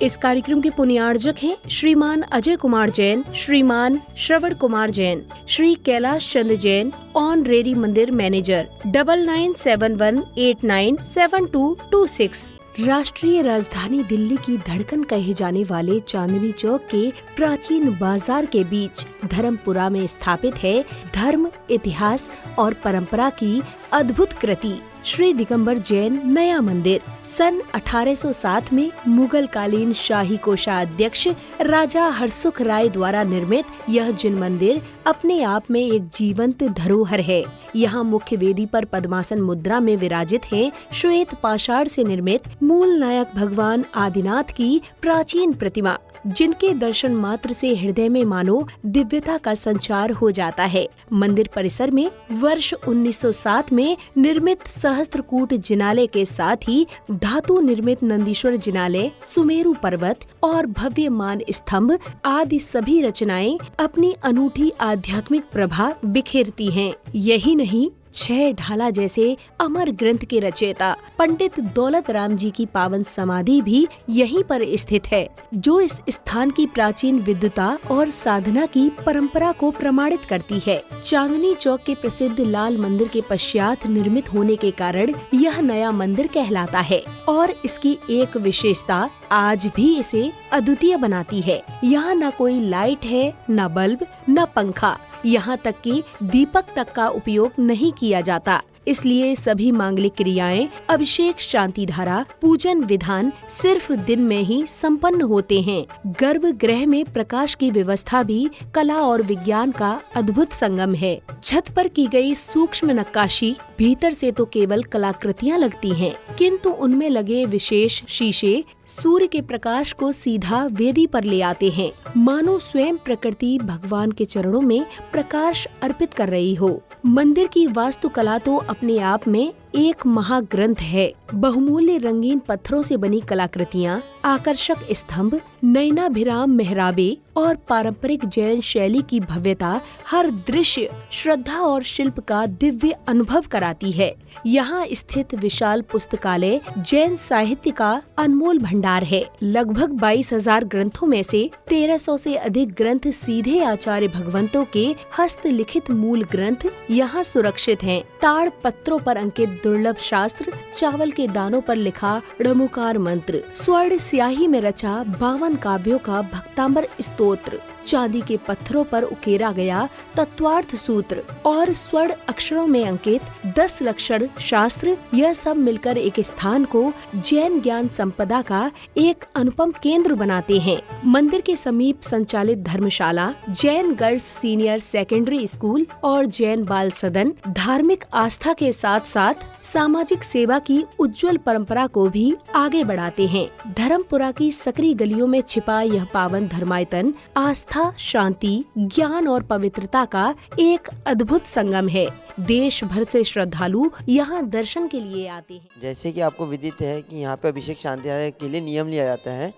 इस कार्यक्रम के पुण्यार्जक हैं श्रीमान अजय कुमार जैन, श्रीमान श्रवण कुमार जैन, श्री कैलाश चंद्र जैन, ऑनरेरी मंदिर मैनेजर। 9971897226। राष्ट्रीय राजधानी दिल्ली की धड़कन कहे जाने वाले चांदनी चौक के प्राचीन बाजार के बीच धर्मपुरा में स्थापित है धर्म, इतिहास और परंपरा की अद्भुत कृति श्री दिगंबर जैन नया मंदिर। सन 1807 में मुगल कालीन शाही कोषाध्यक्ष राजा हरसुख राय द्वारा निर्मित यह जिन मंदिर अपने आप में एक जीवंत धरोहर है। यहाँ मुख्य वेदी पर पद्मासन मुद्रा में विराजित हैं श्वेत पाषाण से निर्मित मूल नायक भगवान आदिनाथ की प्राचीन प्रतिमा, जिनके दर्शन मात्र से हृदय में मानो दिव्यता का संचार हो जाता है। मंदिर परिसर में वर्ष 1907 में निर्मित सहस्त्रकूट जिनालय के साथ ही धातु निर्मित नंदीश्वर जिनालय, सुमेरु पर्वत और भव्य मान स्तंभ आदि सभी रचनाएं अपनी अनूठी आध्यात्मिक प्रभा बिखेरती हैं। यही नहीं, 6 ढाला जैसे अमर ग्रंथ के रचयिता पंडित दौलत राम जी की पावन समाधि भी यहीं पर स्थित है, जो इस स्थान की प्राचीन विद्वता और साधना की परंपरा को प्रमाणित करती है। चांदनी चौक के प्रसिद्ध लाल मंदिर के पश्चात निर्मित होने के कारण यह नया मंदिर कहलाता है और इसकी एक विशेषता आज भी इसे अद्वितीय बनाती है। यहाँ न कोई लाइट है, न बल्ब, न पंखा, यहाँ तक कि दीपक तक का उपयोग नहीं किया जाता। इसलिए सभी मांगलिक क्रियाएं, अभिषेक, शांति धारा, पूजन विधान सिर्फ दिन में ही संपन्न होते हैं। गर्भगृह में प्रकाश की व्यवस्था भी कला और विज्ञान का अद्भुत संगम है। छत पर की गई सूक्ष्म नक्काशी भीतर से तो केवल कलाकृतियां लगती हैं, किंतु उनमें लगे विशेष शीशे सूर्य के प्रकाश को सीधा वेदी पर ले आते हैं, मानो स्वयं प्रकृति भगवान के चरणों में प्रकाश अर्पित कर रही हो। मंदिर की वास्तुकला तो अपने आप में एक महाग्रंथ है। बहुमूल्य रंगीन पत्थरों से बनी कलाकृतियाँ, आकर्षक स्तंभ, नयनाभिराम मेहराबे और पारंपरिक जैन शैली की भव्यता हर दृश्य श्रद्धा और शिल्प का दिव्य अनुभव कराती है। यहाँ स्थित विशाल पुस्तकालय जैन साहित्य का अनमोल भंडार है। लगभग 22,000 ग्रंथों में से 1300 से अधिक ग्रंथ सीधे आचार्य भगवंतों के हस्तलिखित मूल ग्रंथ यहाँ सुरक्षित हैं। ताड़ पत्रों पर अंकित दुर्लभ शास्त्र, चावल के दानों पर लिखा णमुकार मंत्र, स्वर्ण स्याही में रचा 52 काव्यों का भक्तांबर स्तोत्र, चांदी के पत्थरों पर उकेरा गया तत्वार्थ सूत्र और स्वर्ण अक्षरों में अंकित 10 लक्षण शास्त्र, यह सब मिलकर एक स्थान को जैन ज्ञान संपदा का एक अनुपम केंद्र बनाते हैं। मंदिर के समीप संचालित धर्मशाला, Jain girls senior secondary school और जैन बाल सदन धार्मिक आस्था के साथ साथ सामाजिक सेवा की उज्जवल परंपरा को भी आगे बढ़ाते हैं। धर्मपुरा की सकरी गलियों में छिपा यह पावन धर्मायतन आस्था, शांति, ज्ञान और पवित्रता का एक अद्भुत संगम है। देश भर से श्रद्धालु यहाँ दर्शन के लिए आते हैं। जैसे कि आपको विदित है कि यहाँ पे अभिषेक शांति के लिए नियम लिया जाता है।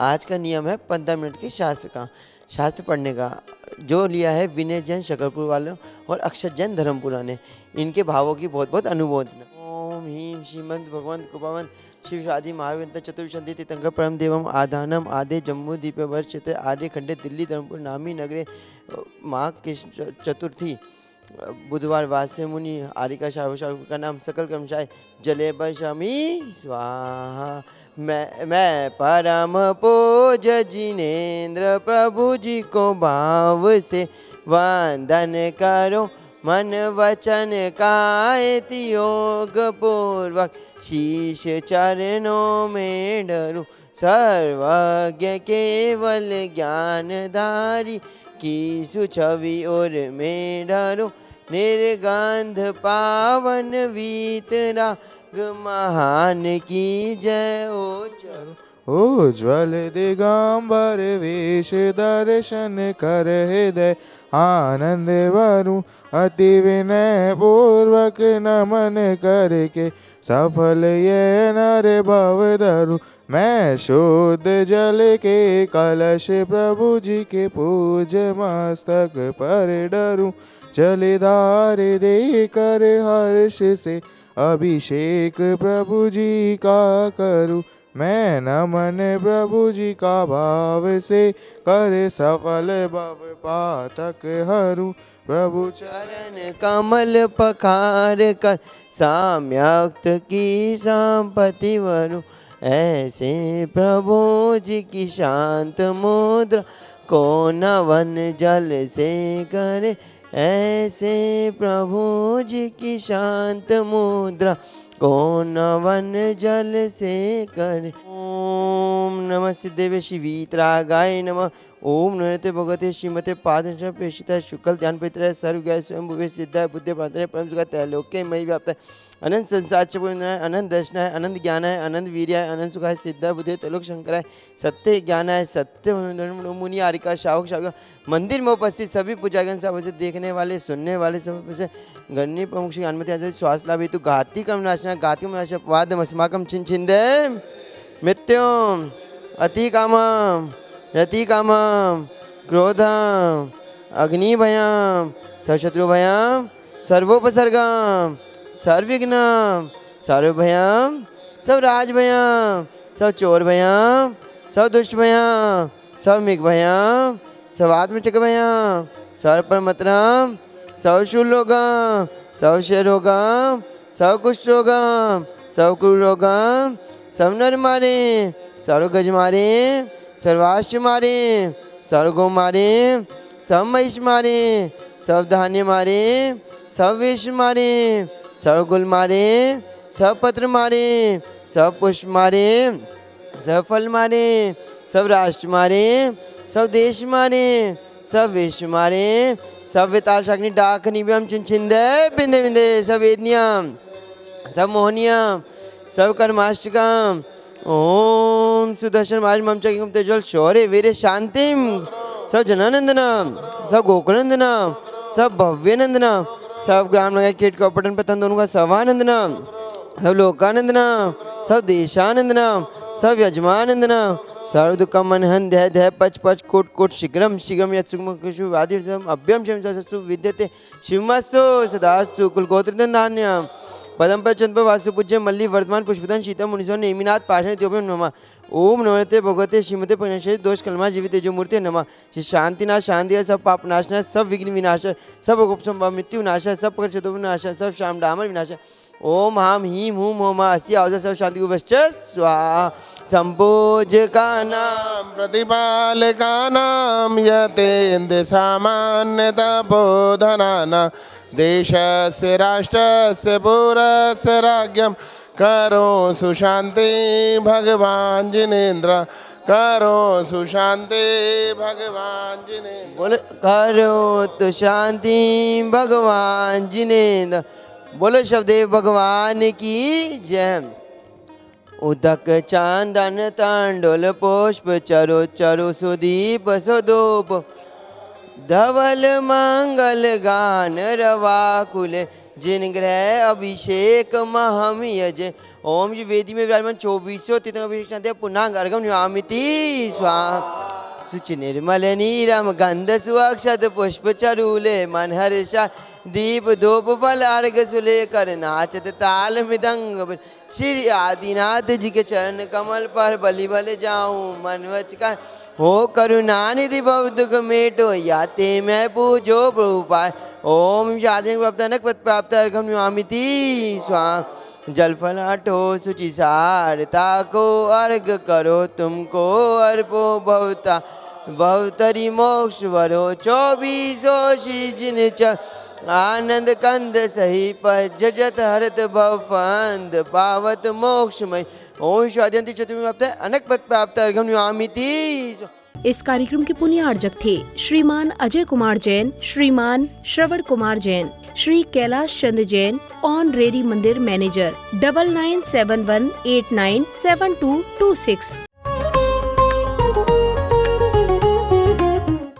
आज का नियम है 15 मिनट के शास्त्र पढ़ने का, जो लिया है विनय जैन शकरपुर वालों और अक्षत जैन धर्मपुरा ने। इनके भावों की बहुत बहुत अनुमोदना। ओम ह्रीं श्रीमंत भगवंत कृपावंत शिव आदि महाविंत चतुर्शंति तीर्थंकर परम देवम आधानम आदे जम्मू द्वीप वर्ष क्षेत्र आर्य खंडे दिल्ली धर्मपुर नामी नगरे माघ की चतुर्थी बुधवार वास्य मुनि आरिका शाह का नाम सकल कर्मशाय जले बशमी स्वाहा। मैं परम पूज जिनेन्द्र प्रभु जी को भाव से वंदन करो, मन वचन कायित योग पूर्वक शीश चरणों में डरूं, सर्वज्ञ केवल ज्ञानधारी की सुछवि और में डरूं, निर्गंध पावन वीतराग महान की जय। उज्ज्वल दिगंबर वेश दर्शन कर हृदय आनंद वरुं, अति विनय पूर्वक नमन करके सफल ये नर भव धरुं। मैं शुद्ध जल के कलश प्रभु जी के पूज मस्तक पर डरूं, जलधार दे कर हर्ष से अभिषेक प्रभु जी का करूं। मैं नमन प्रभु जी का भाव से, करे सफल भव पातक हरू। प्रभु चरण कमल पखार कर, साम्यक्त की संपत्ति वरु। ऐसे प्रभु जी की शांत मुद्रा, को नवन जल से करे। ऐसे प्रभु जी की शांत मुद्रा, को नवन जल से करे। ओम नमः सिद्धेवे शिवीतरागाय नमः। ओम नमस्ते भगवते श्रीमते पाद प्रेषिता शुक्ल ध्यान पवित्र सर्व ज्ञान स्वयं भुवे सिद्धाय बुद्धि प्रार्थना परम सुख त्रैलोक्य मई व्याप्त है। अनंत संसार है, अनंत दर्शन है, अनंत ज्ञान है, अनंत वीर्य है, अनंत सुख है, सिद्ध बुद्धि त्रिलोक शंकर है, सत्य ज्ञान है, सत्य मुनि आरिका शावक शावक। मंदिर में उपस्थित सभी पूजागण सब से देखने वाले सुनने वाले सब से गणनी प्रमुख श्री अनुमति श्वास लाभ हेतु घाती कम नाशना घाती नाश वाद अस्माकम छिन छिंदे मृत्युम अति कामम रति कामम क्रोधम अग्नि भयम सशत्रु भयम सर्वोपसर्गम सर्वविघ्नम सर्वभयम सब राज भयम सब चोर भयम सब दुष्ट भयम सब मिग भयम सब आत्मचक भयम सब परमत्रम सब शूलोगम सब क्षयरोगम सब कुष्ठ रोगम सब कुल रोगम सब नर मारे सर्व गज मारे सर्वाश्व मारे सर्व गौ मारे सब महिष मारे सब धान्य मारे सब विष मारे सब गुल मारे सब पत्र मारे सब पुष्प मारे सब फल मारे सब राष्ट्र मारे सब देश मारे सब विश्व मारे सब विताशाग्नि डाक निव्यम चिंचिंदे बिंदे बिंदे सब वेदनियम सब मोहनियम सब कर्माष्टकम। ओम सुदर्शन माज मम चकिम तेजल शौर्य वीर शांतिम सब जनानंदनम सब गोकुलनंदनम सब भव्यनंदनम सब ग्राम नगर कीट कपटन पतन दोनों का सवानंदनम सब लोकानंदनम सब देशानंदनम सब यजमानंदनम सर्व दुखम मनहन ध्याय ध्याय पच पच कोट कोट शीघ्रम शीघ्रम यत्सुखमु वादिर्जम अभ्यम शम ससु विद्यते शिवमस्तु सदास्तु कुलगोत्रदन धान्यम पदम पर चंद्र वास्तु पूज्य मल्ली वर्तमान पुष्पतन शीतम मुनिसो नेमिनाथ पाषाण त्योपम नमः। ओम नमस्ते भगवते श्रीमते परिणशेष दोष कलमा जीवित जो मूर्ति नमः। श्री शांतिनाथ शांति सब पाप नाशना सब विघ्न विनाश सब उपम मृत्यु विनाश सब प्रकट विनाश सब श्याम डामर विनाश। ओम हाम हीम हूम होम अस्य आवज सब शांति गुवश्च स्वाहा। संपूज का नाम प्रतिपालका नाम यतेन्द्र सामान्य तपोधनाना देशस्य राष्ट्रस्य पुरस्य राज्ञं करो सुशांति भगवान जिनेन्द्र करो सुशांति भगवान जिनेन्द्र। बोलो करो तो शांति भगवान जिनेन्द्र। बोलो शब्देव भगवान की जय। उदक चांदन तांडोल पुष्प चरो चरो सुदीप सुधूप धवल मंगल गान रवाकुल जिन ग्रह अभिषेक महम यजे। ओम जी वेदी में विराजमान 2400 तीर्थंकर पुनः अर्घम निवामिति स्वाहा। सुचि निर्मल नीरम गंध सुअक्षत पुष्प चरूले मन हर्षा दीप धूप फल अर्घ सुले कर नाचत ताल मृदंग। श्री आदिनाथ जी के चरण कमल पर बलि बल जाऊं मन वच का हो करुणानिधि भव दुख मेटो याते मैं पूजो प्रभुपाय। ओम शादी प्राप्त प्राप्त अर्घम निवामिति स्वाहा। जल फलाटो सुचि सारता को अर्घ करो तुमको अर्पो भवता भवतरी मोक्ष वरो 2400 जिन च आनंद कंद सही पजत हरत भवफंद पावत मोक्षमय। ओम स्वाद्यंती चतुर्मी प्राप्त अनक पद प्राप्त अर्घम निवामिति। इस कार्यक्रम के पुण्यार्जक थे श्रीमान अजय कुमार जैन, श्रीमान श्रवण कुमार जैन, श्री कैलाश चंद्र जैन, ऑनरेरी मंदिर मैनेजर। 9971897226।